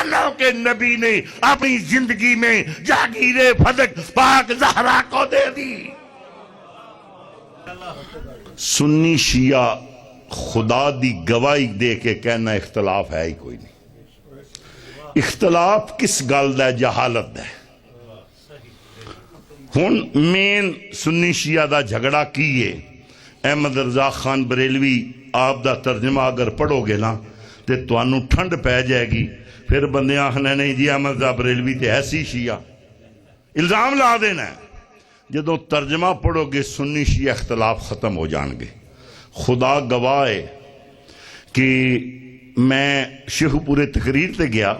مسلمانوں کے نبی نے اپنی زندگی میں جاگیر فدق پاک زہرا کو دے دی۔ سنی شیعہ خدا دی گواہی دے کے کہنا اختلاف ہے ہی کوئی نہیں۔ اختلاف کس گل دا جہالت ہے۔ ہن مین سنی شیعہ دا جھگڑا کیے احمد رضا خان بریلوی آپ دا ترجمہ اگر پڑھو گے نا تے توانو ٹھنڈ پہ جائے گی، پھر بندے آخنے نہیں جی احمد رضا بریلوی تے ایسی شیعہ، الزام لا دینا ہے۔ جدوں ترجمہ پڑھو گے سنی شیعہ اختلاف ختم ہو جان گے۔ خدا گواہ ہے کہ میں شیخو پورے تقریر تے گیا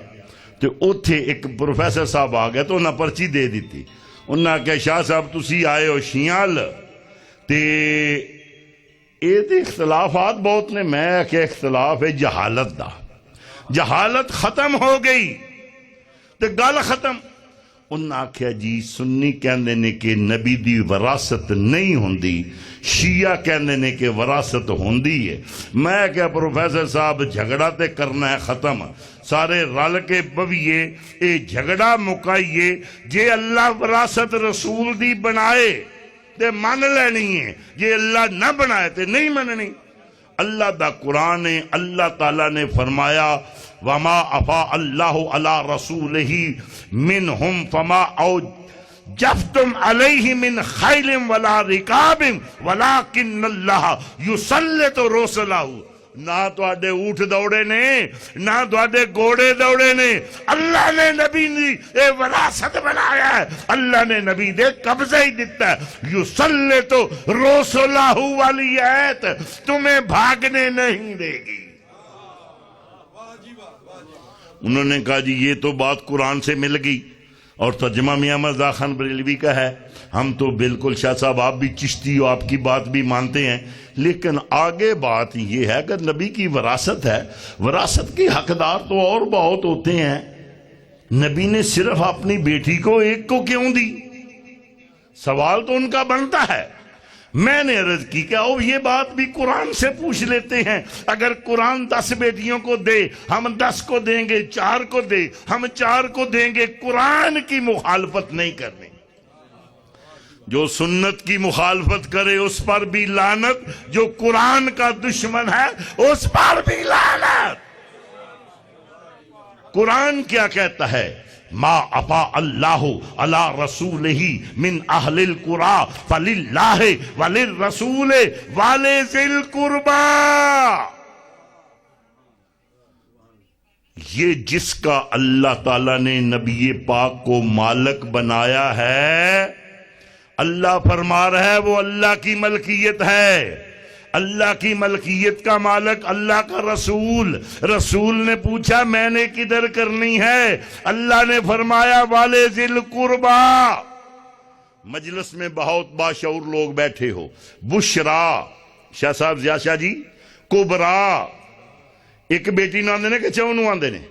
تو اوتھے ایک پروفیسر صاحب آ گیا تو انہاں پرچی دے دیتی، انہاں کہا شاہ صاحب تسی آئے ہو شیعہ تے اے تے اختلافات بہت نے، میں کہ اختلاف ہے جہالت دا، جہالت ختم ہو گئی تے گل ختم۔ انہاں کہا جی سنی کہندے نے کہ نبی دی وراثت نہیں ہوندی، شیعہ کہندے نے کہ وراثت ہوندی ہے۔ میں کہا پروفیسر صاحب جھگڑا تے کرنا ہے ختم، سارے رل کے بویے اے جھگڑا مکائیے، جے اللہ وراثت رسول دی بنائے تے من لینی ہے، جے اللہ نہ بنائے تے نہیں مننی۔ اللہ دا قرآن ہے، اللہ تعالیٰ نے فرمایا وَمَا أَفَاءَ اللَّهُ عَلَىٰ رَسُولِهِ مِنْهُمْ فَمَا أَوْجَفْتُمْ عَلَيْهِ مِنْ خَيْلٍ وَلَا رِكَابٍ وَلَكِنَّ اللَّهَ يُسَلِّطُ رُسُلَهُ۔ نہ تواڈے اونٹ دوڑے نے، نہ تواڈے گھوڑے دوڑے نے، اللہ نے نبی نے اے وراثت بنایا ہے، اللہ نے نبی دے قبضہ ہی دیتا ہے۔ یسلط رسلہ والی آیت تمہیں بھاگنے نہیں دے گی۔ انہوں نے کہا جی یہ تو بات قرآن سے مل گئی، اور ترجمہ میاں مرزا خان بریلوی کا ہے، ہم تو بالکل شاہ صاحب آپ بھی چشتی ہو، آپ کی بات بھی مانتے ہیں، لیکن آگے بات یہ ہے کہ نبی کی وراثت ہے، وراثت کی حقدار تو اور بہت ہوتے ہیں، نبی نے صرف اپنی بیٹی کو ایک کو کیوں دی؟ سوال تو ان کا بنتا ہے۔ میں نے عرض کی کہ یہ بات بھی قرآن سے پوچھ لیتے ہیں، اگر قرآن 10 بیٹیوں کو دے ہم 10 کو دیں گے، 4 کو دے ہم 4 کو دیں گے، قرآن کی مخالفت نہیں کرنی۔ جو سنت کی مخالفت کرے اس پر بھی لعنت، جو قرآن کا دشمن ہے اس پر بھی لعنت۔ قرآن کیا کہتا ہے؟ ما افا اللہ علی رسولہ من اہل القرى فللہ وللرسول ولذی القربى۔ یہ جس کا اللہ تعالیٰ نے نبی پاک کو مالک بنایا ہے، اللہ فرما رہا ہے وہ اللہ کی ملکیت ہے، اللہ کی ملکیت کا مالک اللہ کا رسول۔ رسول نے پوچھا میں نے کدھر کرنی ہے؟ اللہ نے فرمایا والے ذی القربى۔ مجلس میں بہت باشعور لوگ بیٹھے ہو، بشرا شاہ صاحب ضیاء شاہ جی، کبرا ایک بیٹی نو آندے نے کہ چون نو آندے نے؟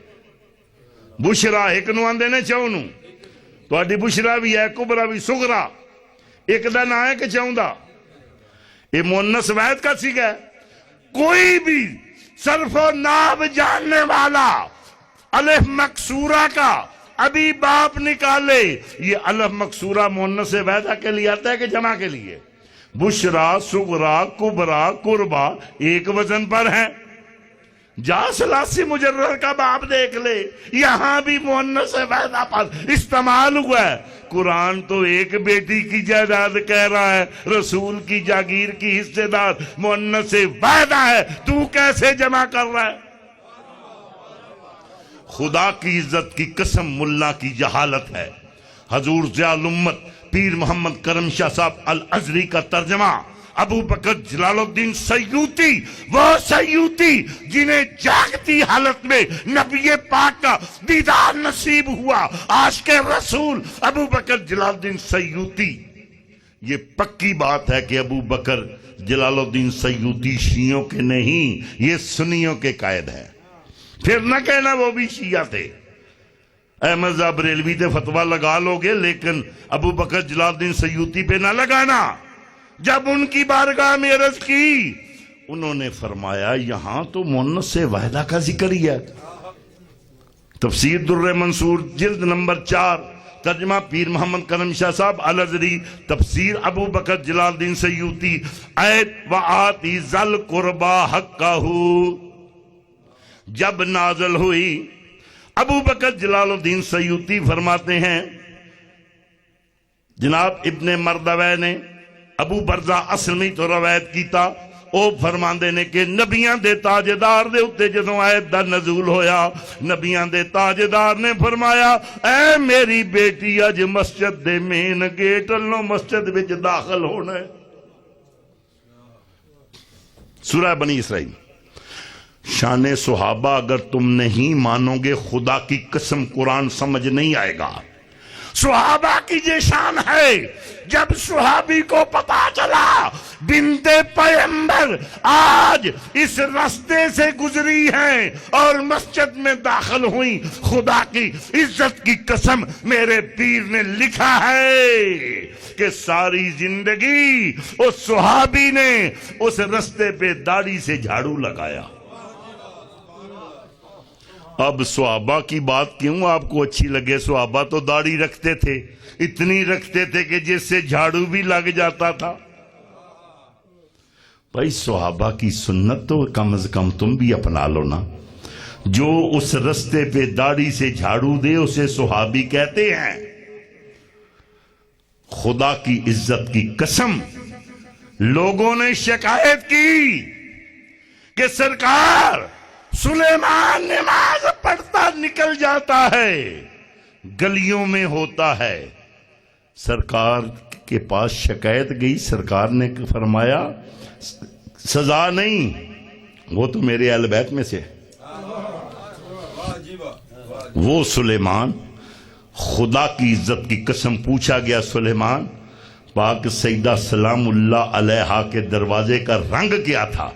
بشرا ایک نو آندے نے چون نو، تو اڈی بشرا بھی ہے، کبرا بھی، صغرا ایک دا نہ ہے کہ چون دا؟ یہ مونس واحد کا سیکھا ہے۔ کوئی بھی صرف و ناب جاننے والا الف مکسورہ کا ابھی باپ نکالے، یہ الف مکسورہ مونس واحدہ کے لیے آتا ہے کہ جمع کے لیے؟ بشرا، صغرا، کبرا، قربا ایک وزن پر ہیں۔ جا سلاسی مجرد کا باب دیکھ لے، یہاں بھی مؤنث واحدہ پر استعمال ہوا ہے۔ قرآن تو ایک بیٹی کی جائیداد کہہ رہا ہے، رسول کی جاگیر کی حصے دار مؤنث واحدہ ہے، تو کیسے جمع کر رہا ہے؟ خدا کی عزت کی قسم ملا کی جہالت ہے۔ حضور ضیاء الامت پیر محمد کرم شاہ صاحب الازری کا ترجمہ، ابو بکر جلال الدین سیوطی، وہ سیوطی جنہیں جاگتی حالت میں نبی پاک کا دیدار نصیب ہوا، عاشق رسول ابو بکر جلال الدین سیوطی۔ یہ پکی بات ہے کہ ابو بکر جلال الدین سیوطی شیعوں کے نہیں، یہ سنیوں کے قائد ہیں۔ پھر نہ کہنا وہ بھی شیعہ تھے۔ احمد رضا بریلوی تے فتویٰ لگا لوگے، لیکن ابو بکر جلال الدین سیوطی پہ نہ لگانا۔ جب ان کی بارگاہ میں عرض کی، انہوں نے فرمایا یہاں تو مؤنث واحدہ کا ذکر ہی ہے، تفسیر در منصور جلد نمبر 4، ترجمہ پیر محمد کرم شاہ صاحب الازہری، تفسیر ابو بکر جلال الدین سیوطی، آیت وآتی ذل قربا حقہ جب نازل ہوئی، ابو بکر جلال الدین سیوطی فرماتے ہیں جناب ابن مردوے نے ابو برزہ اسلمی تو روایت کیتا، او فرماندے نے کہ نبیاں دے تاجدار دے اتے جدوں آیت دا نزول ہویا، نبیاں دے تاجدار نے فرمایا اے میری بیٹی اج مسجد دے مین گیٹ اللہ مسجد وچ داخل ہونا ہے۔ سورہ بنی اسرائیل۔ شان صحابہ اگر تم نہیں مانو گے خدا کی قسم قرآن سمجھ نہیں آئے گا۔ صحابہ کی یہ شان ہے، جب صحابی کو پتا چلا بنت پیغمبر آج اس راستے سے گزری ہیں اور مسجد میں داخل ہوئی، خدا کی عزت کی قسم میرے پیر نے لکھا ہے کہ ساری زندگی اس صحابی نے اس راستے پہ داڑھی سے جھاڑو لگایا۔ اب صحابہ کی بات کیوں آپ کو اچھی لگے؟ صحابہ تو داڑھی رکھتے تھے، اتنی رکھتے تھے کہ جس سے جھاڑو بھی لگ جاتا تھا۔ بھائی صحابہ کی سنت تو کم از کم تم بھی اپنا لو نا۔ جو اس رستے پہ داڑھی سے جھاڑو دے اسے صحابی کہتے ہیں۔ خدا کی عزت کی قسم لوگوں نے شکایت کی کہ سرکار سلیمان نماز پڑھتا نکل جاتا ہے، گلیوں میں ہوتا ہے۔ سرکار کے پاس شکایت گئی، سرکار نے فرمایا سزا نہیں، وہ تو میرے اہل بیت میں سے وہ سلیمان۔ خدا کی عزت کی قسم پوچھا گیا سلیمان پاک سیدہ سلام اللہ علیہا کے دروازے کا رنگ کیا تھا؟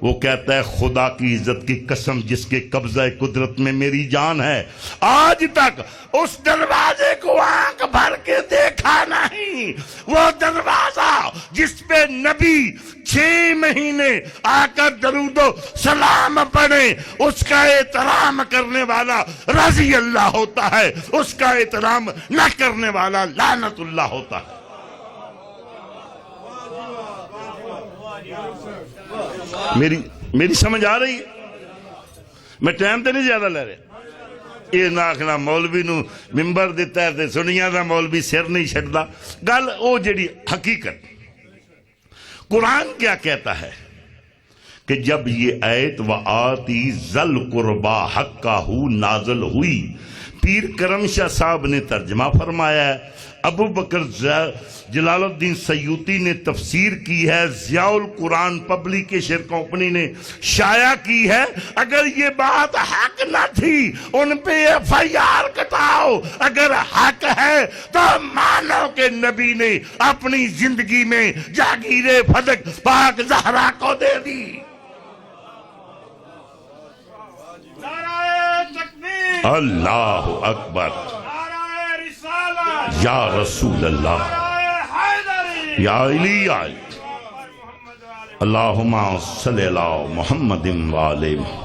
وہ کہتا ہے خدا کی عزت کی قسم جس کے قبضہ قدرت میں میری جان ہے، آج تک اس دروازے کو آنکھ بھر کے دیکھا نہیں۔ وہ دروازہ جس پہ نبی 6 مہینے آ کر درود و سلام پڑھے، اس کا احترام کرنے والا رضی اللہ ہوتا ہے، اس کا احترام نہ کرنے والا لعنت اللہ ہوتا ہے۔ میری سمجھ آ رہی ہے؟ میں ٹائم تے نہیں زیادہ لے رہا۔ یہ نہ آخنا مولوی نو ممبر دیتا ہے تے سنیاں دا مولوی سر نہیں چھڑدا۔ گل او جڑی حقیقت قرآن کیا کہتا ہے کہ جب یہ آیت وآتی ذل قربا حقہ نازل ہوئی، پیر کرم شاہ صاحب نے ترجمہ فرمایا ہے، ابو بکر جلال الدین سیوطی نے تفسیر کی ہے، ضیاء القرآن پبلیکیشن کمپنی نے شائع کی ہے۔ اگر یہ بات حق نہ تھی ان پہ FIR کٹاؤ، اگر حق ہے تو مانو کہ نبی نے اپنی زندگی میں جاگیر فدق پاک زہرا کو دے دی۔ اللہ اکبر، یا رسول اللہ، یا علی اللہم صلی اللہ محمد وآلہ